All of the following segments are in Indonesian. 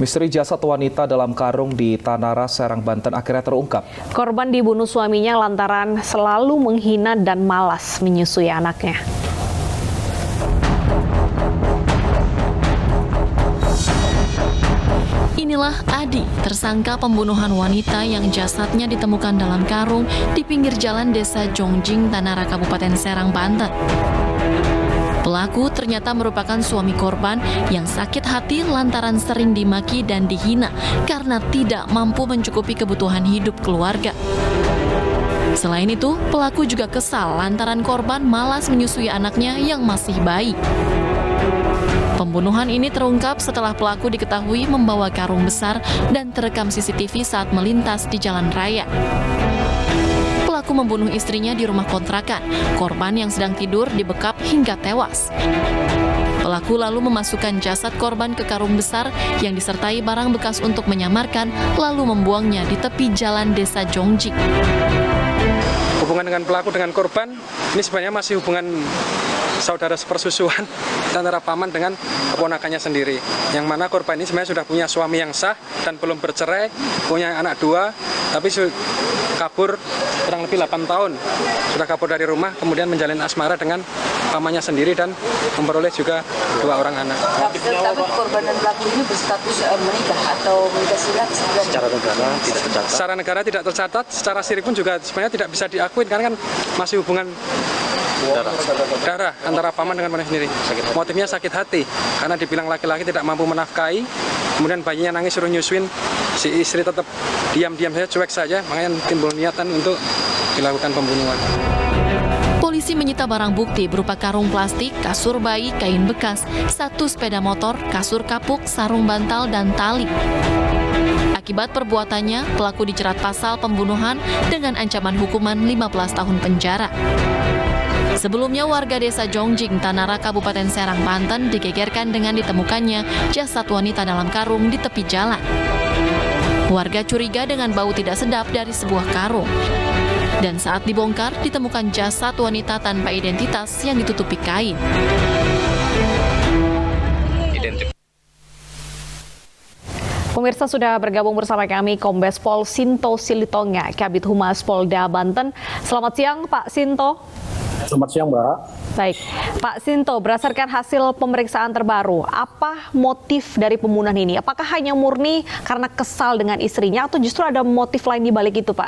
Misteri jasad wanita dalam karung di Tanara, Serang, Banten akhirnya terungkap. Korban dibunuh suaminya lantaran selalu menghina dan malas menyusui anaknya. Inilah Adi, tersangka pembunuhan wanita yang jasadnya ditemukan dalam karung di pinggir jalan Desa Jongjing, Tanara, Kabupaten Serang, Banten. Pelaku ternyata merupakan suami korban yang sakit hati lantaran sering dimaki dan dihina karena tidak mampu mencukupi kebutuhan hidup keluarga. Selain itu, pelaku juga kesal lantaran korban malas menyusui anaknya yang masih bayi. Pembunuhan ini terungkap setelah pelaku diketahui membawa karung besar dan terekam CCTV saat melintas di jalan raya. Pelaku membunuh istrinya di rumah kontrakan. Korban yang sedang tidur dibekap hingga tewas. Pelaku lalu memasukkan jasad korban ke karung besar yang disertai barang bekas untuk menyamarkan, lalu membuangnya di tepi jalan Desa Jongjing. Hubungan dengan pelaku dengan korban ini sebenarnya masih hubungan saudara sepersusuan antara paman dengan keponakannya sendiri. Yang mana korban ini sebenarnya sudah punya suami yang sah dan belum bercerai, punya anak 2, tapi kabur kurang lebih 8 tahun. Sudah kabur dari rumah, kemudian menjalin asmara dengan pamannya sendiri dan memperoleh juga 2 orang anak. Tapi korban dan pelaku ini berstatus menikah atau menikah siri? Secara negara tidak tercatat. Secara negara tidak tercatat, secara siri pun juga sebenarnya tidak bisa diakui karena kan masih hubungan darah antara paman dengan paman sendiri. Motifnya sakit hati karena dibilang laki-laki tidak mampu menafkahi, kemudian bayinya nangis suruh nyusuin, si istri tetap diam-diam saja, cuek saja, makanya timbul niatan untuk dilakukan pembunuhan. Polisi menyita barang bukti berupa karung plastik, kasur bayi, kain bekas, 1 sepeda motor, kasur kapuk, sarung bantal, dan tali. Akibat perbuatannya, pelaku dijerat pasal pembunuhan dengan ancaman hukuman 15 tahun penjara. Sebelumnya, warga Desa Jongjing, Tanara, Kabupaten Serang, Banten digegerkan dengan ditemukannya jasad wanita dalam karung di tepi jalan. Warga curiga dengan bau tidak sedap dari sebuah karung. Dan saat dibongkar, ditemukan jasad wanita tanpa identitas yang ditutupi kain. Pemirsa, sudah bergabung bersama kami Kombes Pol Sinto Silitonga, Kabid Humas Polda Banten. Selamat siang, Pak Sinto. Selamat siang, Mbak. Baik, Pak Sinto, berdasarkan hasil pemeriksaan terbaru, apa motif dari pembunuhan ini? Apakah hanya murni karena kesal dengan istrinya atau justru ada motif lain di balik itu, Pak?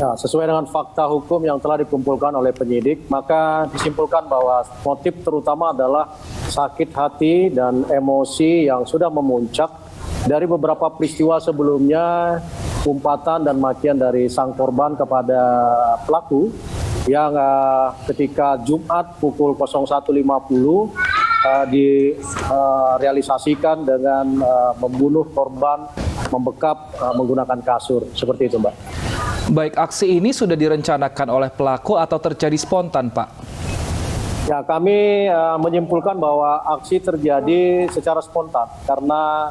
Ya, sesuai dengan fakta hukum yang telah dikumpulkan oleh penyidik, maka disimpulkan bahwa motif terutama adalah sakit hati dan emosi yang sudah memuncak dari beberapa peristiwa sebelumnya, umpatan dan makian dari sang korban kepada pelaku yang ketika Jumat pukul 01.50 direalisasikan dengan membunuh korban, membekap menggunakan kasur. Seperti itu, Mbak. Baik, aksi ini sudah direncanakan oleh pelaku atau terjadi spontan, Pak? Ya, kami menyimpulkan bahwa aksi terjadi secara spontan karena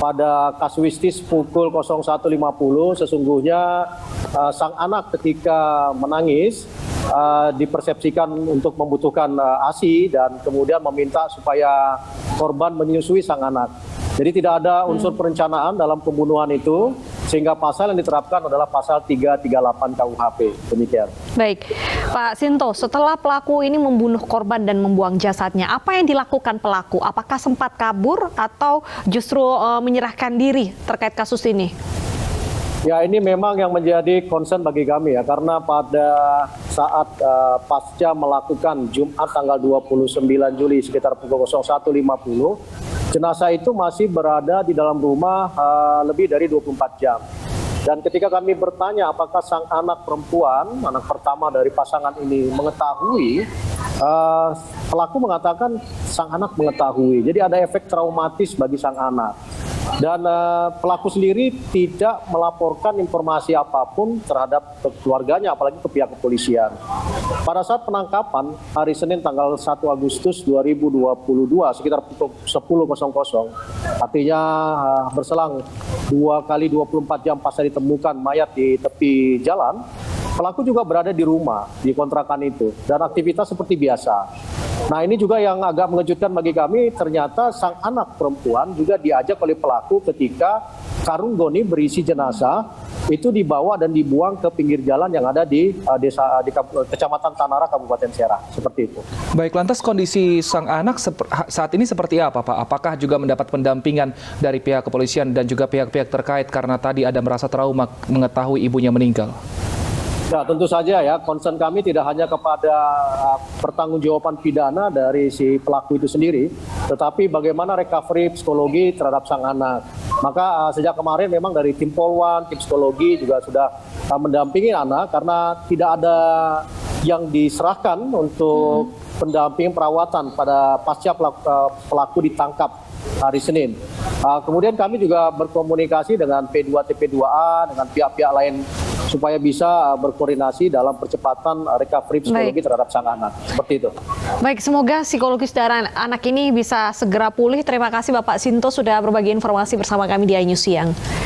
pada kasuistis pukul 01.50 sesungguhnya sang anak ketika menangis dipersepsikan untuk membutuhkan ASI dan kemudian meminta supaya korban menyusui sang anak. Jadi tidak ada unsur perencanaan dalam pembunuhan itu, sehingga pasal yang diterapkan adalah pasal 338 KUHP. Demikian. Baik, Pak Sinto, setelah pelaku ini membunuh korban dan membuang jasadnya, apa yang dilakukan pelaku? Apakah sempat kabur atau justru menyerahkan diri terkait kasus ini? Ya, ini memang yang menjadi concern bagi kami ya, karena pada saat pasca melakukan Jumat tanggal 29 Juli sekitar pukul 01.50, jenazah itu masih berada di dalam rumah lebih dari 24 jam. Dan ketika kami bertanya apakah sang anak perempuan, anak pertama dari pasangan ini mengetahui, pelaku mengatakan sang anak mengetahui. Jadi ada efek traumatis bagi sang anak. Dan pelaku sendiri tidak melaporkan informasi apapun terhadap keluarganya, apalagi ke pihak kepolisian. Pada saat penangkapan hari Senin tanggal 1 Agustus 2022 sekitar pukul 10.00, artinya berselang 2 kali 24 jam pasca ditemukan mayat di tepi jalan, pelaku juga berada di rumah, di kontrakan itu, dan aktivitas seperti biasa. Nah ini juga yang agak mengejutkan bagi kami, ternyata sang anak perempuan juga diajak oleh pelaku ketika karung goni berisi jenazah itu dibawa dan dibuang ke pinggir jalan yang ada di Kecamatan Tanara, Kabupaten Serang, seperti itu. Baik, lantas kondisi sang anak saat ini seperti apa, Pak? Apakah juga mendapat pendampingan dari pihak kepolisian dan juga pihak-pihak terkait karena tadi ada merasa trauma mengetahui ibunya meninggal? Ya, tentu saja ya, concern kami tidak hanya kepada pertanggungjawaban pidana dari si pelaku itu sendiri, tetapi bagaimana recovery psikologi terhadap sang anak. Maka sejak kemarin memang dari tim Polwan, tim psikologi juga sudah mendampingi anak karena tidak ada yang diserahkan untuk pendamping perawatan pada pasca pelaku ditangkap hari Senin. Kemudian kami juga berkomunikasi dengan P2TP2A, dengan pihak-pihak lain supaya bisa berkoordinasi dalam percepatan recovery psikologi terhadap sang anak. Seperti itu. Baik, semoga psikologis dari anak ini bisa segera pulih. Terima kasih Bapak Sinto sudah berbagi informasi bersama kami di iNews Siang.